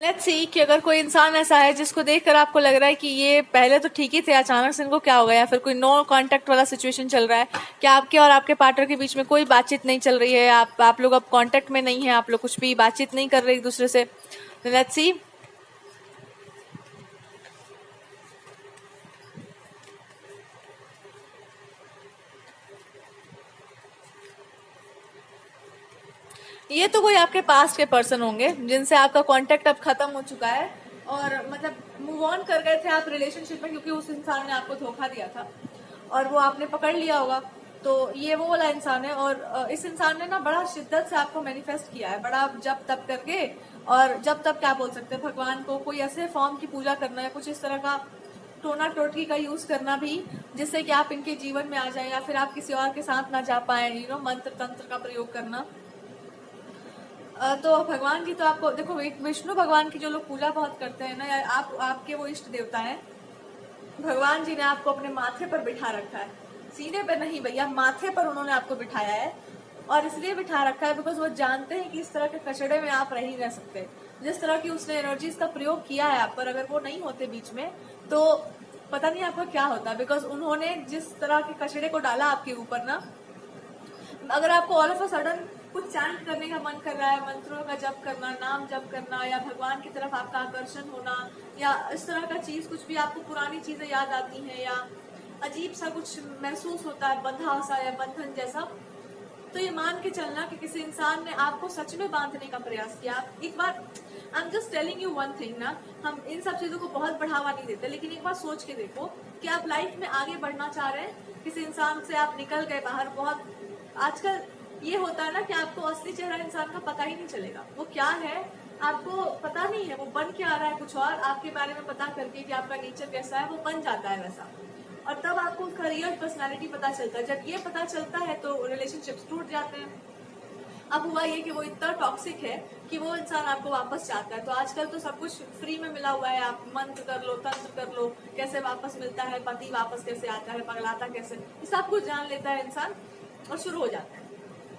Let's see कि अगर कोई इंसान ऐसा है जिसको देखकर आपको लग रहा है कि ये पहले तो ठीक ही थे, अचानक से इनको क्या हो गया, या फिर कोई नो कांटेक्ट वाला सिचुएशन चल रहा है कि आपके और आपके पार्टनर के बीच में कोई बातचीत नहीं चल रही है, आप लोग अब कांटेक्ट में नहीं है, आप लोग कुछ भी बातचीत नहीं कर रहे एक दूसरे से। Let's see. ये तो कोई आपके पास्ट के पर्सन होंगे जिनसे आपका कांटेक्ट अब खत्म हो चुका है और मतलब मूव ऑन कर गए थे आप रिलेशनशिप में, क्योंकि उस इंसान ने आपको धोखा दिया था और वो आपने पकड़ लिया होगा। तो ये वो वाला इंसान है और इस इंसान ने ना बड़ा शिद्दत से आपको मैनिफेस्ट किया है, बड़ा जब तब करके। और जब तब क्या बोल सकते हैं, भगवान को कोई ऐसे फॉर्म की पूजा करना या कुछ इस तरह का टोना टोटकी का यूज करना भी, जिससे कि आप इनके जीवन में आ जाए या फिर आप किसी और के साथ ना जा पाए, मंत्र तंत्र का प्रयोग करना। तो भगवान की तो आपको देखो, विष्णु भगवान की जो लोग पूजा बहुत करते हैं ना, या आपके वो इष्ट देवता हैं, भगवान जी ने आपको अपने माथे पर बिठा रखा है। सीने पे नहीं भैया, माथे पर उन्होंने आपको बिठाया है। और इसलिए बिठा रखा है बिकॉज वो जानते हैं कि इस तरह के कचड़े में आप रह ही रह सकते। जिस तरह की उसने एनर्जीज का प्रयोग किया है आप पर, अगर वो नहीं होते बीच में तो पता नहीं आपका क्या होता। बिकॉज उन्होंने जिस तरह के कचड़े को डाला आपके ऊपर ना, अगर आपको ऑल ऑफ अ सडन कुछ चैंट करने का मन कर रहा है, मंत्रों का जप करना, नाम जप करना, या भगवान की तरफ आपका आकर्षण होना, या इस तरह का चीज, कुछ भी आपको पुरानी चीजें याद आती हैं, या अजीब सा कुछ महसूस होता है, बंधा सा या बंधन जैसा, तो ये मान के चलना कि किसी इंसान ने आपको सच में बांधने का प्रयास किया। एक बार I am just telling you one thing ना, हम इन सब चीजों को बहुत बढ़ावा नहीं देते, लेकिन एक बार सोच के देखो कि आप लाइफ में आगे बढ़ना चाह रहे हैं, किसी इंसान से आप निकल गए बाहर। बहुत आजकल ये होता है ना कि आपको असली चेहरा इंसान का पता ही नहीं चलेगा, वो क्या है आपको पता नहीं है, वो बन के आ रहा है कुछ और, आपके बारे में पता करके कि आपका नेचर कैसा है वो बन जाता है वैसा, और तब आपको उसका रियल पर्सनैलिटी पता चलता है। जब ये पता चलता है तो रिलेशनशिप्स टूट जाते हैं। अब हुआ ये कि वो इतना टॉक्सिक है कि वो इंसान आपको वापस चाहता है। तो आजकल तो सब कुछ फ्री में मिला हुआ है, आप मंत्र कर लो, तंत्र कर लो, कैसे वापस मिलता है, पति वापस कैसे आता है, पगलाता कैसे, ये सब कुछ जान लेता है इंसान और शुरू हो जाता है।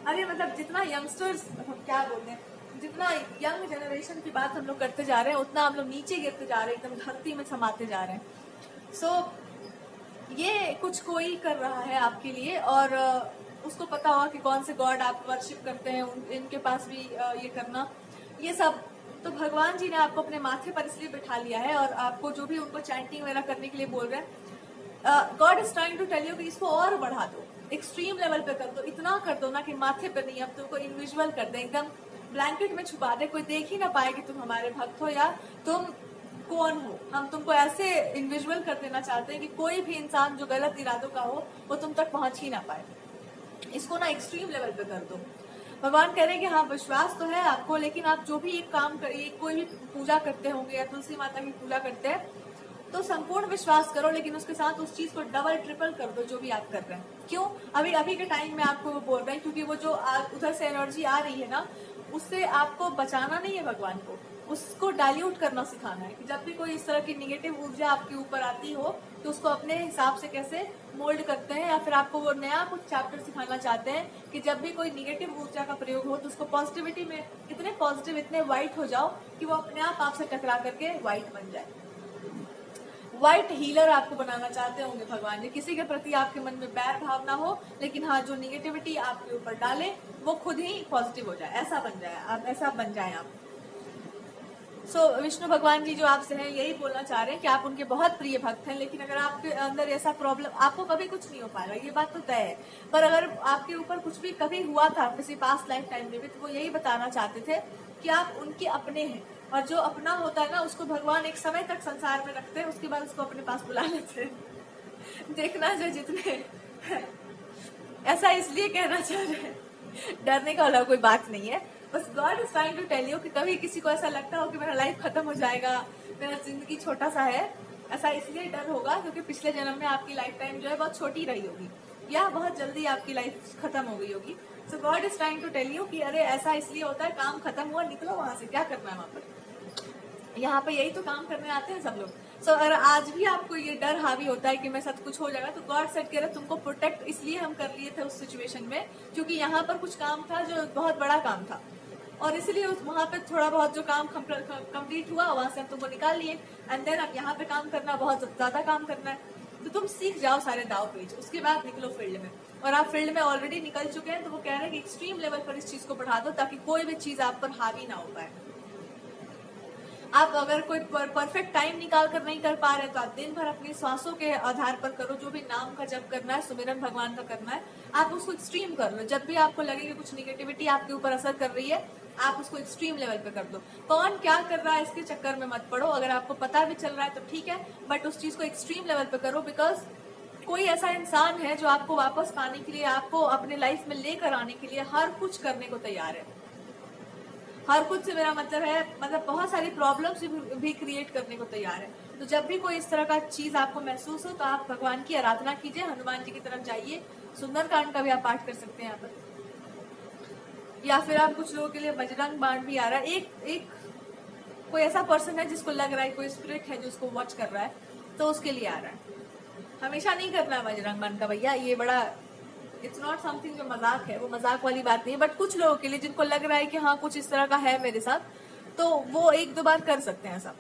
अरे मतलब जितना यंगस्टर्स, क्या बोलते हैं, जितना यंग जनरेशन की बात हम लोग करते जा रहे हैं, उतना हम लोग नीचे गिरते जा रहे हैं, एकदम धरती में समाते जा रहे हैं। सो ये कुछ कोई कर रहा है आपके लिए, और उसको पता होगा कि कौन से गॉड आप वर्शिप करते हैं, इनके पास भी ये करना, ये सब। तो भगवान जी ने आपको अपने माथे पर इसलिए बिठा लिया है, और आपको जो भी उनको चैंटिंग वगैरह करने के लिए बोल रहे हैं, God is trying to tell you कि इसको और बढ़ा दो, एक्सट्रीम लेवल पे कर दो, इतना कर दो ना कि माथे पे नहीं, अब तुमको इनविजुअल कर दे, एकदम ब्लैंकेट में छुपा दे, कोई देख ही ना पाए कि तुम हमारे भक्त हो या तुम कौन हो। हम तुमको ऐसे इनविजुअल कर देना चाहते हैं कि कोई भी इंसान जो गलत इरादों का हो वो तुम तक पहुंच ही ना पाए। इसको ना एक्सट्रीम लेवल पे कर दो। भगवान कह रहे हैं कि हाँ, विश्वास तो है आपको, लेकिन आप जो भी एक काम कर, कोई भी पूजा करते होंगे या तुलसी माता की पूजा करते हैं, तो संपूर्ण विश्वास करो, लेकिन उसके साथ उस चीज को डबल ट्रिपल कर दो जो भी आप कर रहे हैं। क्यों? अभी अभी के टाइम में आपको वो बोल रहे हैं क्योंकि वो जो उधर से एनर्जी आ रही है ना, उससे आपको बचाना नहीं है, भगवान को उसको डाइल्यूट करना सिखाना है कि जब भी कोई इस तरह की निगेटिव ऊर्जा आपके ऊपर आती हो तो उसको अपने हिसाब से कैसे मोल्ड करते हैं, या फिर आपको वो नया कुछ चैप्टर सिखाना चाहते हैं कि जब भी कोई निगेटिव ऊर्जा का प्रयोग हो तो उसको पॉजिटिविटी में इतने पॉजिटिव, इतने व्हाइट हो जाओ कि वो अपने आप आपसे टकरा करके व्हाइट बन जाए। व्हाइट हीलर आपको बनाना चाहते होंगे भगवान जी, किसी के प्रति आपके मन में बैर भावना हो, लेकिन हाँ, जो निगेटिविटी आपके ऊपर डाले वो खुद ही पॉजिटिव हो जाए, ऐसा बन जाए आप, ऐसा बन जाए आप। सो विष्णु भगवान जी जो आपसे हैं यही बोलना चाह रहे हैं कि आप उनके बहुत प्रिय भक्त हैं, लेकिन अगर आपके अंदर ऐसा प्रॉब्लम, आपको कभी कुछ नहीं हो पाएगा, ये बात तो तय है। पर अगर आपके ऊपर कुछ भी कभी हुआ था किसी पास्ट लाइफ टाइम में भी, तो वो यही बताना चाहते थे कि आप उनके अपने हैं, और जो अपना होता है ना उसको भगवान एक समय तक संसार में रखते हैं, उसके बाद उसको अपने पास बुला लेते हैं। देखना जो जितने ऐसा इसलिए कहना चाह रहे हैं, डरने का वाला कोई बात नहीं है, बस God is trying to tell you कि कभी किसी को ऐसा लगता हो कि मेरा लाइफ खत्म हो जाएगा, मेरा जिंदगी छोटा सा है, ऐसा इसलिए डर होगा क्योंकि पिछले जन्म में आपकी लाइफ टाइम जो है बहुत छोटी रही होगी, या बहुत जल्दी आपकी लाइफ खत्म हो गई होगी। So God is trying to tell you कि अरे ऐसा इसलिए होता है, काम खत्म हुआ, निकलो वहां से, क्या करना है वहां पर, यहाँ पे यही तो काम करने आते हैं सब लोग। सो अगर आज भी आपको ये डर हावी होता है कि मैं सब कुछ हो जाएगा, तो गॉड सेट कह रहे तुमको प्रोटेक्ट इसलिए हम कर लिए थे उस सिचुएशन में, क्योंकि यहाँ पर कुछ काम था जो बहुत बड़ा काम था, और इसलिए उस वहां पे थोड़ा बहुत जो काम कंप्लीट हुआ वहां से हम तुमको निकाल लिए, एंड देन अब यहाँ पे काम करना, बहुत ज्यादा काम करना है। तो तुम सीख जाओ सारे दाव पेच, उसके बाद निकलो फील्ड में। और आप फील्ड में ऑलरेडी निकल चुके हैं, तो वो कह रहे हैं कि एक्सट्रीम लेवल पर इस चीज को बढ़ा दो ताकि कोई भी चीज आप पर हावी ना हो पाए। आप अगर कोई परफेक्ट टाइम निकाल कर नहीं कर पा रहे तो आप दिन भर अपनी सांसों के आधार पर करो, जो भी नाम का जप करना है, सुमिरन भगवान का करना है, आप उसको एक्सट्रीम कर लो। जब भी आपको लगे कि कुछ निगेटिविटी आपके ऊपर असर कर रही है, आप उसको एक्सट्रीम लेवल पे कर दो। कौन क्या कर रहा है इसके चक्कर में मत पड़ो, अगर आपको पता भी चल रहा है तो ठीक है, बट उस चीज को एक्सट्रीम लेवल पे करो। बिकॉज कोई ऐसा इंसान है जो आपको वापस पाने के लिए, आपको अपने लाइफ में लेकर आने के लिए हर कुछ करने को तैयार है। हर कुछ से मेरा मतलब है, मतलब बहुत सारी प्रॉब्लम्स भी क्रिएट करने को तैयार है। तो जब भी कोई इस तरह का चीज आपको महसूस हो तो आप भगवान की आराधना कीजिए, हनुमान जी की तरफ जाइए, सुंदरकांड का भी आप पाठ कर सकते हैं यहाँ पर। या फिर आप, कुछ लोगों के लिए बजरंग बाण भी आ रहा है। एक कोई ऐसा पर्सन है जिसको लग रहा है कोई स्पिरिट है जो उसको वॉच कर रहा है, तो उसके लिए आ रहा है। हमेशा नहीं करना है बजरंग बाण का भैया, ये बड़ा, इट्स नॉट समथिंग जो मजाक है, वो मजाक वाली बात नहीं है। बट कुछ लोगों के लिए जिनको लग रहा है कि हाँ कुछ इस तरह का है मेरे साथ, तो वो एक दो बार कर सकते हैं ऐसा।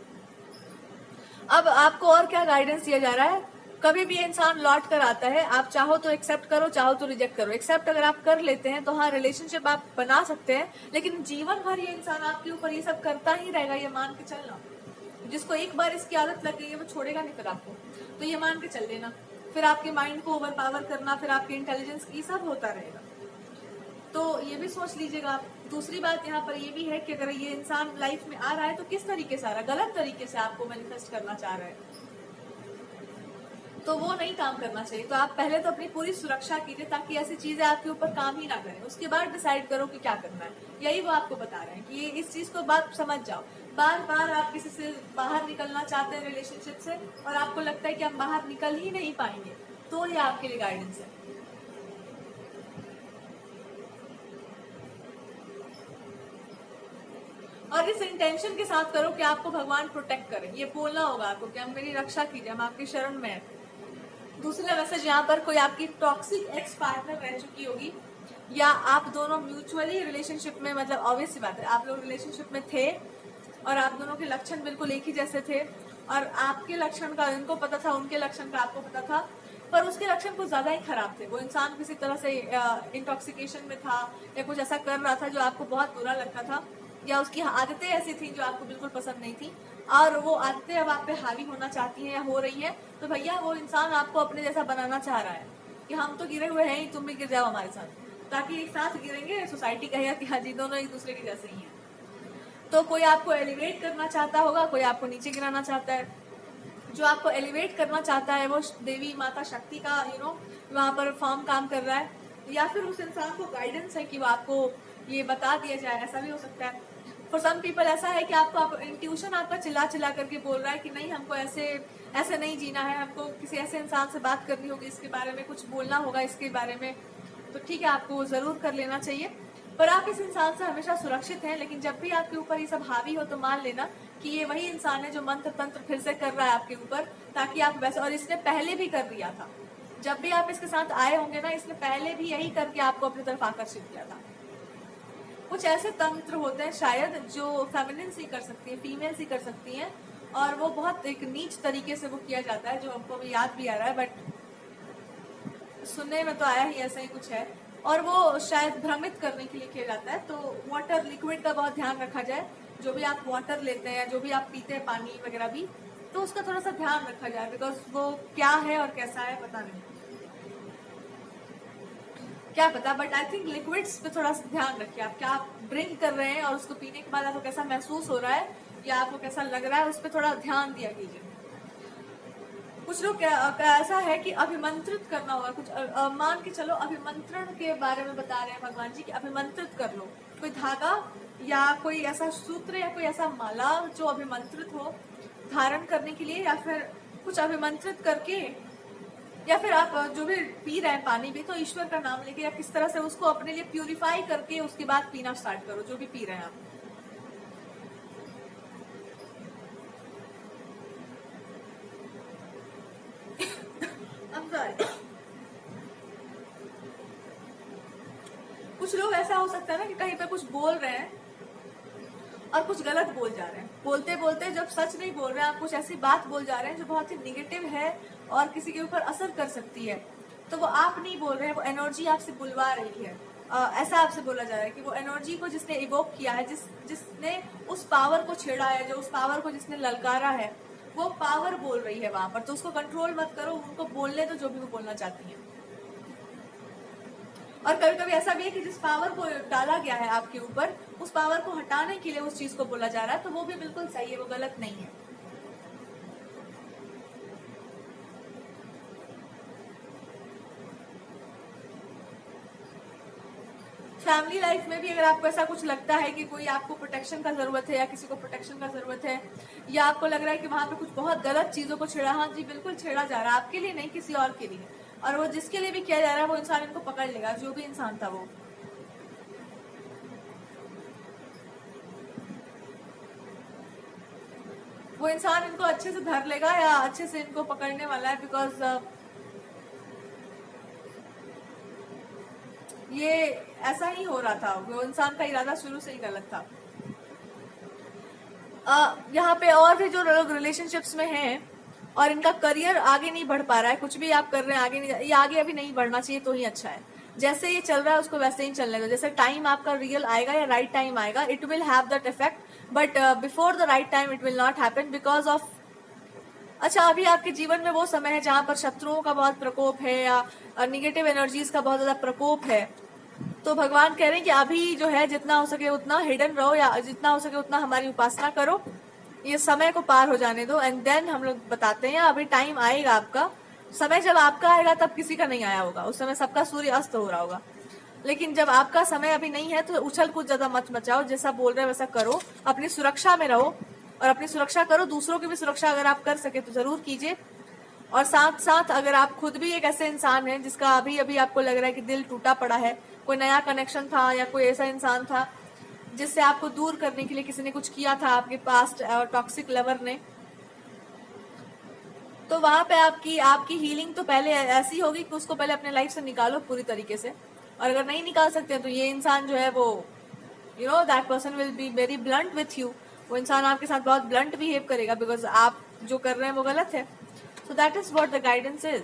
अब आपको और क्या गाइडेंस दिया जा रहा है, कभी भी इंसान लौट कर आता है, आप चाहो तो एक्सेप्ट करो, चाहो तो रिजेक्ट करो। एक्सेप्ट अगर आप कर लेते हैं तो हाँ रिलेशनशिप आप बना सकते हैं, लेकिन जीवन भर ये इंसान आपके ऊपर ये सब करता ही रहेगा, ये मान के चलना। जिसको एक बार इसकी आदत लग गई है वो छोड़ेगा नहीं फिर आपको, तो ये मान के चल लेना। फिर आपके माइंड को ओवर पावर करना, फिर आपके इंटेलिजेंस, ये सब होता रहेगा। तो ये भी सोच लीजिएगा आप। दूसरी बात यहाँ पर ये भी है कि अगर ये इंसान लाइफ में आ रहा है तो किस तरीके से आ रहा है, गलत तरीके से आपको मैनिफेस्ट करना चाह रहा है, तो वो नहीं काम करना चाहिए। तो आप पहले तो अपनी पूरी सुरक्षा कीजिए ताकि ऐसी चीजें आपके ऊपर काम ही ना करें, उसके बाद डिसाइड करो कि क्या करना है। यही वो आपको बता रहे हैं कि ये इस चीज को बात समझ जाओ। बार बार आप किसी से बाहर निकलना चाहते हैं रिलेशनशिप से, और आपको लगता है कि हम बाहर निकल ही नहीं पाएंगे, तो ये आपके लिए गाइडेंस है। और इस इंटेंशन के साथ करो कि आपको भगवान प्रोटेक्ट करें, ये बोलना होगा आपको कि हम मेरी रक्षा कीजिए, हम आपकी शरण में हैं। दूसरा मैसेज, यहाँ पर कोई आपकी टॉक्सिक एक्स पार्टनर रह चुकी होगी, या आप दोनों म्यूचुअली रिलेशनशिप में, मतलब ऑब्वियस सी बात है आप लोग रिलेशनशिप में थे और आप दोनों के लक्षण बिल्कुल एक ही जैसे थे, और आपके लक्षण का उनको पता था, उनके लक्षण का आपको पता था, पर उसके लक्षण कुछ ज्यादा ही खराब थे। वो इंसान किसी तरह से इंटॉक्सिकेशन में था, या कुछ ऐसा कर रहा था जो आपको बहुत बुरा लगता था, या उसकी आदतें ऐसी थी जो आपको बिल्कुल पसंद नहीं थी, और वो आदतें अब आप पे हावी होना चाहती हैं या हो रही हैं। तो भैया वो इंसान आपको अपने जैसा बनाना चाह रहा है कि हम तो गिरे हुए हैं ही, तुम भी गिर जाओ हमारे साथ, ताकि एक साथ गिरेंगे, सोसाइटी कहेगा कि हाँ जी दोनों एक दूसरे के जैसे ही हैं। तो कोई आपको एलिवेट करना चाहता होगा, कोई आपको नीचे गिराना चाहता है। जो आपको एलिवेट करना चाहता है वो देवी माता शक्ति का वहां पर फॉर्म काम कर रहा है, या फिर उस इंसान को गाइडेंस है कि वो आपको ये बता दिया जाए, ऐसा भी हो सकता है। फॉर सम पीपल ऐसा है कि आपको इंट्यूशन आपका चिल्ला चिल्ला करके बोल रहा है कि नहीं हमको ऐसे नहीं जीना है, हमको किसी ऐसे इंसान से बात करनी होगी, इसके बारे में कुछ बोलना होगा इसके बारे में, तो ठीक है आपको वो जरूर कर लेना चाहिए। पर आप इस इंसान से हमेशा सुरक्षित हैं, लेकिन जब भी आपके ऊपर ये सब हावी हो तो मान लेना कि ये वही इंसान है जो मंत्र तंत्र फिर से कर रहा है आपके ऊपर, ताकि आप वैसे, और इसने पहले भी कर दिया था, जब भी आप इसके साथ आए होंगे ना, इसने पहले भी यही करके आपको अपनी तरफ आकर्षित किया था। कुछ ऐसे तंत्र होते हैं शायद जो फेमिनिन ही कर सकती है, फीमेल्स ही कर सकती हैं, और वो बहुत एक नीच तरीके से वो किया जाता है, जो हमको अभी याद भी आ रहा है, बट सुनने में तो आया ही ऐसा ही कुछ है, और वो शायद भ्रमित करने के लिए किया जाता है। तो वाटर लिक्विड का बहुत ध्यान रखा जाए, जो भी आप वाटर लेते हैं, जो भी आप पीते हैं, पानी वगैरह भी, तो उसका थोड़ा सा ध्यान रखा जाए, बिकॉज वो क्या है और कैसा है पता नहीं, क्या पता। बट आई थिंक लिक्विड्स पे थोड़ा सा ध्यान रखिए, आप क्या ड्रिंक कर रहे हैं और उसको पीने के बाद आपको कैसा महसूस हो रहा है या आपको कैसा लग रहा है, उस पर थोड़ा ध्यान दिया कीजिए। कुछ लोग ऐसा है कि अभिमंत्रित करना होगा, कुछ मान के चलो अभिमंत्रण के बारे में बता रहे हैं भगवान जी कि अभिमंत्रित कर लो, कोई धागा या कोई ऐसा सूत्र या कोई ऐसा माला जो अभिमंत्रित हो धारण करने के लिए, या फिर कुछ अभिमंत्रित करके, या फिर आप जो भी पी रहे हैं पानी भी, तो ईश्वर का नाम लेके या किस तरह से उसको अपने लिए प्यूरिफाई करके उसके बाद पीना स्टार्ट करो, जो भी पी रहे हैं आप। कुछ लोग ऐसा हो सकता है ना कि कहीं पे कुछ बोल रहे हैं और कुछ गलत बोल जा रहे हैं, बोलते बोलते जब सच नहीं बोल रहे हैं, आप कुछ ऐसी बात बोल जा रहे हैं जो बहुत ही निगेटिव है और किसी के ऊपर असर कर सकती है, तो वो आप नहीं बोल रहे हैं, वो एनर्जी आपसे बुलवा रही है। ऐसा आपसे बोला जा रहा है कि वो एनर्जी को जिसने इवोक किया है, जिसने उस पावर को छेड़ा है, जो उस पावर को जिसने ललकारा है, वो पावर बोल रही है वहां पर। तो उसको कंट्रोल मत करो, उनको बोलने दो जो भी वो बोलना चाहती है। और कभी कभी ऐसा भी है कि जिस पावर को डाला गया है आपके ऊपर, उस पावर को हटाने के लिए उस चीज को बोला जा रहा है, तो वो भी बिल्कुल सही है, वो गलत नहीं है। फैमिली लाइफ में भी अगर आपको ऐसा कुछ लगता है कि कोई आपको प्रोटेक्शन का जरूरत है या किसी को प्रोटेक्शन का जरूरत है, या आपको लग रहा है कि वहां पे कुछ बहुत गलत चीजों को छेड़ा, हाँ जी बिल्कुल छेड़ा जा रहा है, आपके लिए नहीं, किसी और के लिए। और वो जिसके लिए भी किया जा रहा है, वो इंसान इनको पकड़ लेगा, जो भी इंसान था वो इंसान इनको अच्छे से धर लेगा या अच्छे से इनको पकड़ने वाला है, बिकॉज ये ऐसा ही हो रहा था, वो इंसान का इरादा शुरू से ही गलत था। यहाँ पे और भी जो लोग रिलेशनशिप्स में हैं और इनका करियर आगे नहीं बढ़ पा रहा है, कुछ भी आप कर रहे हैं आगे नहीं, ये आगे अभी नहीं बढ़ना चाहिए तो ही अच्छा है। जैसे ये चल रहा है उसको वैसे ही चलने दो, जैसे टाइम आपका रियल आएगा या राइट टाइम आएगा, it will have that effect, but before the right time it will not happen because of, अच्छा अभी आपके जीवन में वो समय है जहां पर शत्रुओं का बहुत प्रकोप है या निगेटिव एनर्जीज का बहुत ज्यादा प्रकोप है। तो भगवान कह रहे हैं कि अभी जो है जितना हो सके उतना हिडन रहो, या जितना हो सके उतना हमारी उपासना करो, ये समय को पार हो जाने दो, एंड देन हम लोग बताते हैं अभी टाइम आएगा आपका। समय जब आपका आएगा तब किसी का नहीं आया होगा, उस समय सबका सूर्य अस्त हो रहा होगा, लेकिन जब आपका समय अभी नहीं है तो उछल कूद ज्यादा मत मचाओ, जैसा बोल रहे हैं वैसा करो, अपनी सुरक्षा में रहो और अपनी सुरक्षा करो, दूसरों की भी सुरक्षा अगर आप कर सके तो जरूर कीजिए। और साथ साथ अगर आप खुद भी एक ऐसे इंसान हैं जिसका अभी अभी आपको लग रहा है कि दिल टूटा पड़ा है, कोई नया कनेक्शन था या कोई ऐसा इंसान था जिससे आपको दूर करने के लिए किसी ने कुछ किया था, आपके पास्ट टॉक्सिक लवर ने, तो वहां पे आपकी हीलिंग तो पहले ऐसी होगी कि उसको पहले अपने लाइफ से निकालो पूरी तरीके से। और अगर नहीं निकाल सकते तो ये इंसान जो है वो that person will be very blunt with you, वो इंसान आपके साथ बहुत ब्लंट बिहेव करेगा बिकॉज आप जो कर रहे हैं वो गलत है। So that is what the guidance is.